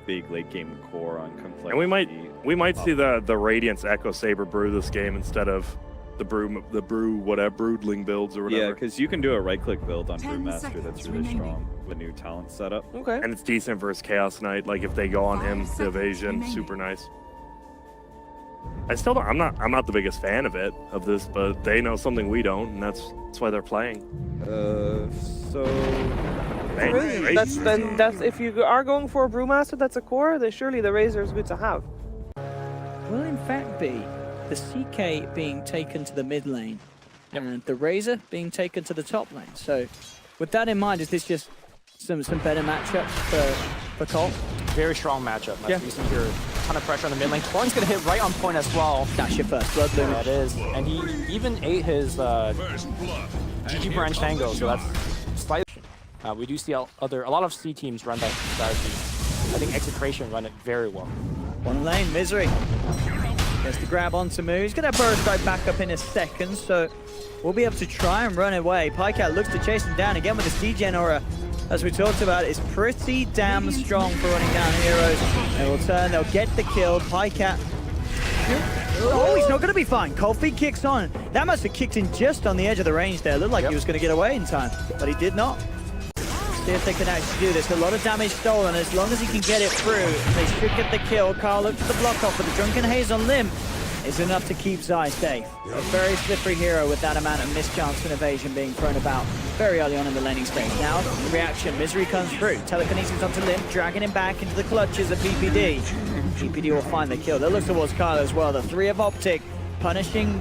big late game core on complexity. And we might see the Radiance Echo Saber brew this game instead of the Broodling builds or whatever. Yeah, because you can do a right-click build on Brewmaster that's really strong with a new talent setup. Okay. And it's decent versus Chaos Knight. Like if they go on him, the evasion, super nice. I still don't, I'm not the biggest fan of this, but they know something we don't, and that's why they're playing. So Really? That's if you are going for a Brewmaster that's a core, then surely the Razor is good to have. Will in fact be the CK being taken to the mid lane and the Razor being taken to the top lane. So with that in mind, is this just some better matchups for CoL? Very strong matchup. Yeah. You see here, a ton of pressure on the mid lane. Torrent's gonna hit right on point as well. That's your first blood loom. That is, and he even ate his GG branch tango, so that's slightly. We do see a lot of C teams run that strategy. I think Execration run it very well. One lane, Misery. Gets the grab onto Moo. He's going to burst right back up in a second, so we'll be able to try and run away. Pycat looks to chase him down again with his degen aura. As we talked about, is pretty damn strong for running down heroes. They will turn, they'll get the kill. Pycat. Oh, he's not going to be fine. Cold Feet kicks on. That must have kicked in just on the edge of the range there. Looked like he was going to get away in time, but he did not. See if they can actually do this. A lot of damage stolen. As long as he can get it through, they should get the kill. Carl looks for the block off, but the Drunken Haze on Limb is enough to keep Zai safe. A very slippery hero with that amount of mischance and evasion being thrown about very early on in the laning stage. Now, the reaction, Misery comes through. Telekinesis onto Limb, dragging him back into the clutches of PPD. PPD will find the kill. They'll look towards Kyle as well. The three of Optic punishing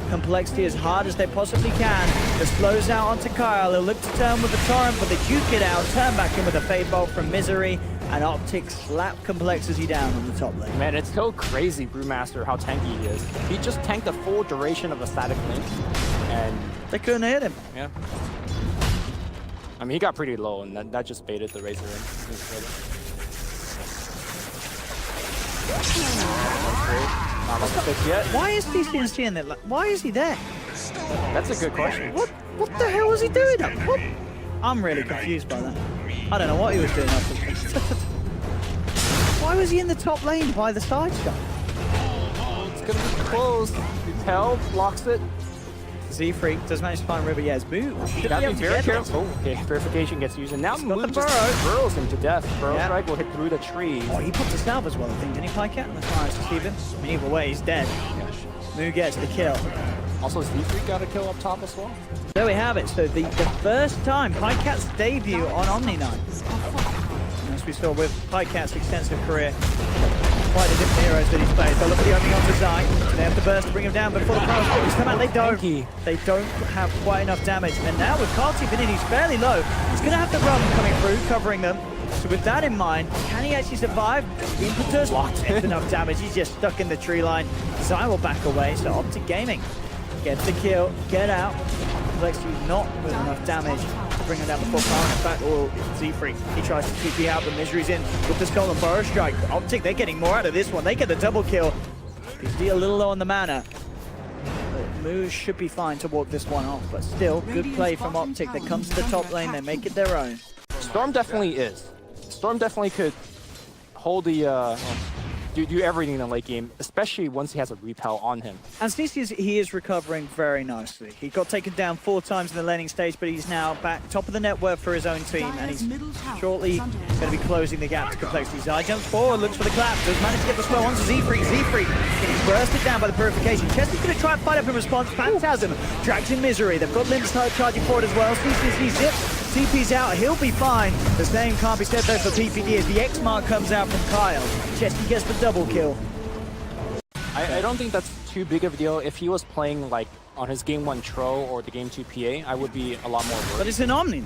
Complexity as hard as they possibly can. Just slows out onto Kyle. He'll look to turn with the Torrent, but the Duke it out. Turn back in with a Fade Bolt from Misery. And Optic slap Complexity down on the top lane. Man, it's so crazy, Brewmaster, how tanky he is. He just tanked the full duration of a static link, and they couldn't hit him. Yeah. I mean, he got pretty low, and that just baited the Razor in. Why is CCNC in there? Like, why is he there? That's a good question. What the hell was he doing? What? I'm really confused by that. I don't know what he was doing. Why was he in the top lane by the side shot? It's gonna be close. Tell blocks it. Z-Freak does manage to find River. Yeah, it's Moo. Gotta be very careful. Okay, verification gets used, and now Moo just burrows him to death. Burrow strike will hit through the tree. Oh, he popped a salve as well, I think, didn't he, Pycat? And that's nice to see him. I mean, either way, he's dead. Moo gets the kill. Also, Z-Freak got a kill up top as well. There we have it. So the first time, Pycat's debut on Omni Night. As we saw with Pycat's extensive career, quite the different heroes that he's played. They'll look at the opening onto Zai. They have to burst to bring him down before the power spikes come out. They don't. They don't have quite enough damage. And now with Carl Tipping in, he's fairly low. He's going to have the run coming through, covering them. So with that in mind, can he actually survive? Impetus locked enough damage. He's just stuck in the tree line. Zai will back away. So Optic Gaming gets the kill, get out. Complexity not with enough damage to bring him down before power. In fact, Z-Freak, he tries to TP out, but Misery's in with the Stolen Burrow Strike. Optic, they're getting more out of this one. They get the double kill. He's a little low on the mana. Moo should be fine to walk this one off, but still, good play from Optic. They come to the top lane, they make it their own. Storm definitely is. Storm definitely could hold the do everything in the late game, especially once he has a repel on him. And CC he is recovering very nicely. He got taken down 4 times in the laning stage, but he's now back top of the net worth for his own team, and he's shortly going to be closing the gap to Complexity. Zai jumps forward, looks for the clap, does manage to get the slow onto Z-Freak. Z-Freak getting bursted down by the purification. Chesty going to try and fight up in response. Phantasm drags in Misery. They've got Limb charging forward as well. CC zips. TP's out, he'll be fine. The same can't be said though for PPD as the X mark comes out from Kyle. Chesty gets the double kill. I don't think that's too big of a deal. If he was playing like on his game 1 Tro or the game 2 PA, I would be a lot more worried. But it's an Omni.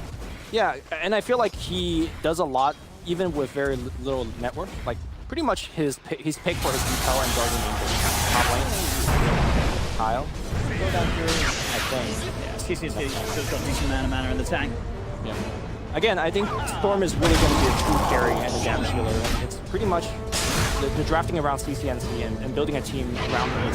Yeah, and I feel like he does a lot even with very little network. Like pretty much he's picked for his repel and guardian angel. Top lane. Kyle. Go down through, I think. Yeah, CC's still got a decent amount of mana in the tank. Yeah. Again, I think Storm is really going to be a true carry and a damage healer. And it's pretty much the drafting around CCNC and building a team around him.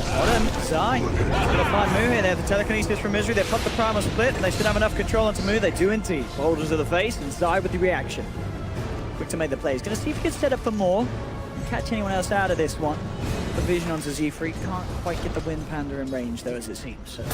Got him, Zai. Going to find Moo here. They have the telekinesis from Misery. They've got the primal split, and they should have enough control onto Moo. They do indeed. Boulders to the face, and Zai with the reaction. Quick to make the play. He's going to see if he can set up for more. Catch anyone else out of this one. The vision onto Z-Freak. Can't quite get the Wind Panda in range, though, as it seems. So.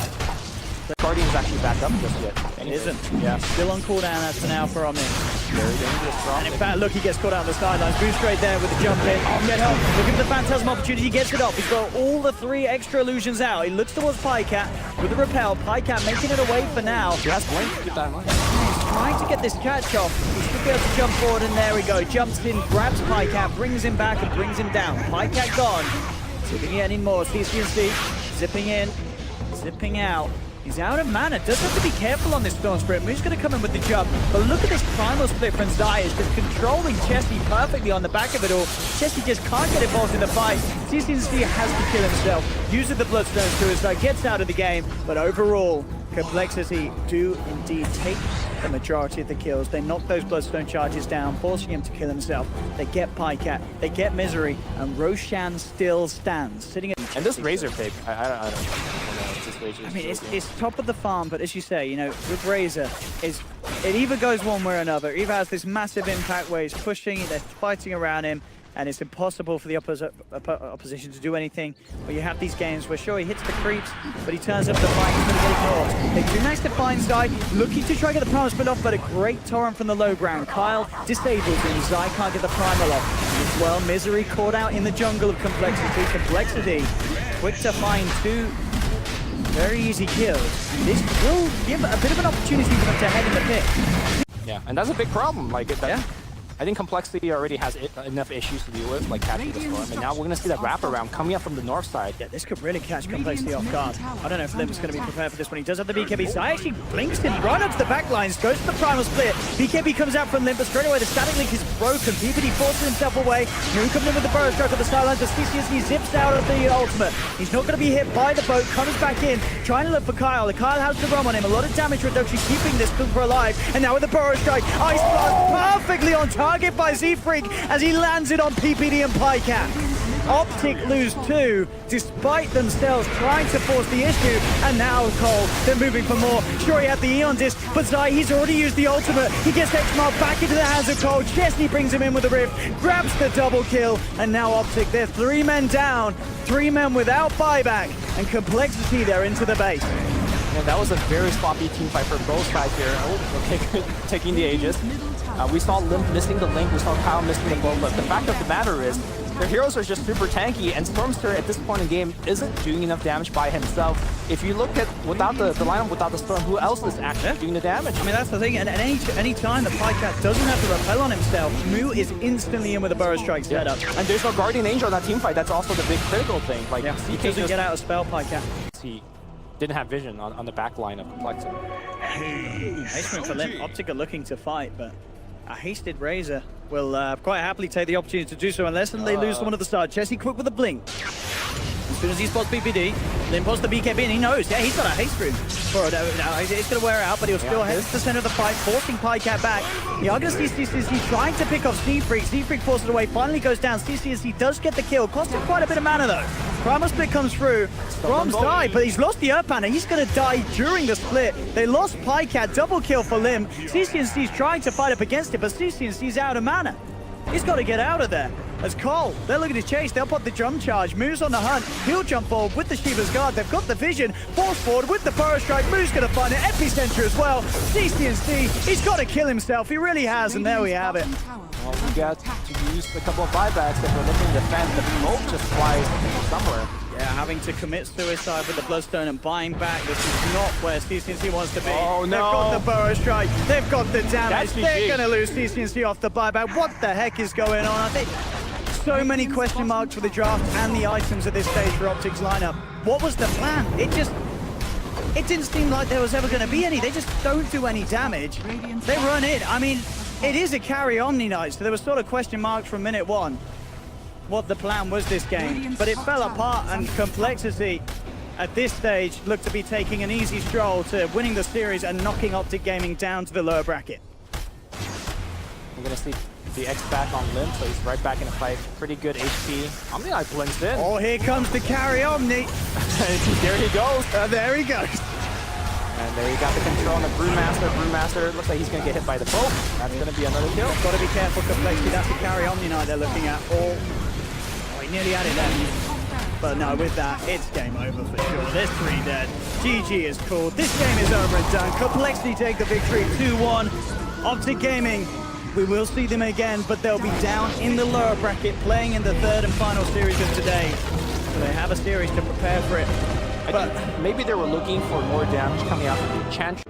Guardian's actually back up just yet. It isn't. Yeah. Still on cooldown as for now for Omni. Very dangerous. And in fact, look, he gets caught out on the sidelines. Boost straight there with the jump in. Get help. Looking for the Phantasm opportunity. He gets it off. He's got all the 3 extra illusions out. He looks towards Pycat with the repel. Pycat making it away for now. He has blink. Keep that in mind. He's trying to get this catch off. He should be able to jump forward, and there we go. Jumps in, grabs Pycat, brings him back, and brings him down. Pycat gone. Zipping in anymore. CCNC zipping in, zipping out. He's out of mana. Does have to be careful on this Storm Spirit. Moo's going to come in with the jump. But look at this primal split from Zai. It's just controlling Chessie perfectly on the back of it all. Chessie just can't get involved in the fight. CCNC has to kill himself. Uses the Bloodstone suicide, gets out of the game. But overall, Complexity do indeed take the majority of the kills. They knock those Bloodstone charges down, forcing him to kill himself. They get Pycat, they get Misery, and Roshan still stands. Sitting at And this Razor pick, I don't know. I mean, it's top of the farm, but as you say, you know, with Razor, it either goes one way or another. It either has this massive impact where he's pushing, they're fighting around him, and it's impossible for the opposition to do anything. But you have these games where, sure, he hits the creeps, but he turns up the fight, he's going to get ignored. They do manage to find Zai, looking to try to get the primal split off, but a great torrent from the low ground. Kyle disables him, Zai can't get the primal off. As well, Misery caught out in the jungle of Complexity. Complexity, quick to find 2 very easy kills. This will give a bit of an opportunity for them to head in the pit. Yeah, and that's a big problem. Like, Yeah. I think Complexity already has enough issues to deal with, like catching the storm, and now we're going to see that wraparound coming up from the north side. Yeah, this could really catch Complexity off guard. I don't know if Limp's going to be prepared for this one. He does have the BKB. Zai actually blinks him right up to the back lines, goes to the primal split. BKB comes out from Limp, but straight away the static link is broken. PPD forces himself away. Moon coming in with the burrow stroke on the sidelines as CCSC zips out of the ultimate. He's not going to be hit by the boat, comes back in, trying to look for Kyle. Kyle has the rum on him. A lot of damage reduction, keeping this Cooper alive. And now with the burrow strike, Ice Blast perfectly on target by Z-Freak as he lands it on PPD and Pycat. Optic lose 2, despite themselves trying to force the issue, and now CoL, they're moving for more. Sure, he had the Eon disc, but Zai, he's already used the ultimate. He gets X-Mark back into the hands of CoL. Chesney brings him in with a rift, grabs the double kill, and now Optic, they're 3 men down, 3 men without buyback, and Complexity, they're into the base. Yeah, that was a very sloppy team fight for both sides here. Oh, okay, taking the Aegis. We saw Limp missing the link, we saw Kyle missing the bow, but the fact of the matter is, their heroes are just super tanky, and Stormster at this point in the game isn't doing enough damage by himself. If you look at without the lineup without the Storm, who else is actually doing the damage? I mean, that's the thing, and any time the Pycat doesn't have to repel on himself, Moo is instantly in with a Burrow Strike setup. And there's no Guardian Angel in that team fight, that's also the big critical thing. Like, Yeah, he doesn't get out of spell, Pycat. He didn't have vision on the back line of Complexity. Haste move for Limp. Optic are looking to fight, but a hasted Razor will quite happily take the opportunity to do so unless they lose someone at the start. Chessie quick with a blink. As soon as he spots BPD, Limp posts the BKB and he knows, yeah, he's got a haste room. It's going to wear out, but he'll still head to the center of the fight, forcing Pycat back. You are going to see CCSC trying to pick off Z-Freak. Z-Freak forces it away, finally goes down. CCSC does get the kill, cost him quite a bit of mana though. Primal Split comes through, Brom's died, but he's lost the Earth Panda. He's going to die during the split. They lost Pycat, double kill for Lim. CCNC's trying to fight up against it, but CCNC's out of mana. He's got to get out of there. As CoL, they're looking to chase, they'll put the drum charge. Moo's on the hunt, he'll jump forward with the Shiva's Guard. They've got the vision, force forward with the Burrow Strike. Moo's going to find an epicenter as well. CCNC, he's got to kill himself, he really has, and there we have it. Well, we got to use a couple of buybacks if we're looking to defend, but the smoke just flies somewhere. Yeah, having to commit suicide with the Bloodstone and buying back. This is not where CCNC wants to be. Oh, no. They've got the Burrow Strike. They've got the damage. That's They're GG. going to lose CCNC off the buyback. What the heck is going on? I think so many question marks for the draft and the items at this stage for Optic's lineup. What was the plan? It didn't seem like there was ever going to be any. They just don't do any damage. They run in. I mean, it is a carry Omni Knight, so there was sort of question marks from minute 1. What the plan was this game, but it fell apart, and Complexity at this stage looked to be taking an easy stroll to winning the series and knocking Optic Gaming down to the lower bracket. We're gonna see the X back on Limp, so he's right back in the fight. Pretty good HP. Omni Knight blinks in. Oh, here comes the carry Omni. There he goes. There he goes. And they got the control on the Brewmaster. Brewmaster looks like he's going to get hit by the boat. That's going to be another kill. Got to be careful, Complexity. That's the carry Omni-Knight they're looking at. Oh, he nearly had it then. But no, with that, it's game over for sure. There's 3 dead. GG is called. This game is over and done. Complexity take the victory 2-1. Optic Gaming, we will see them again, but they'll be down in the lower bracket, playing in the 3rd and final series of today. So they have a series to prepare for it. I think maybe they were looking for more damage coming out from the Chantry.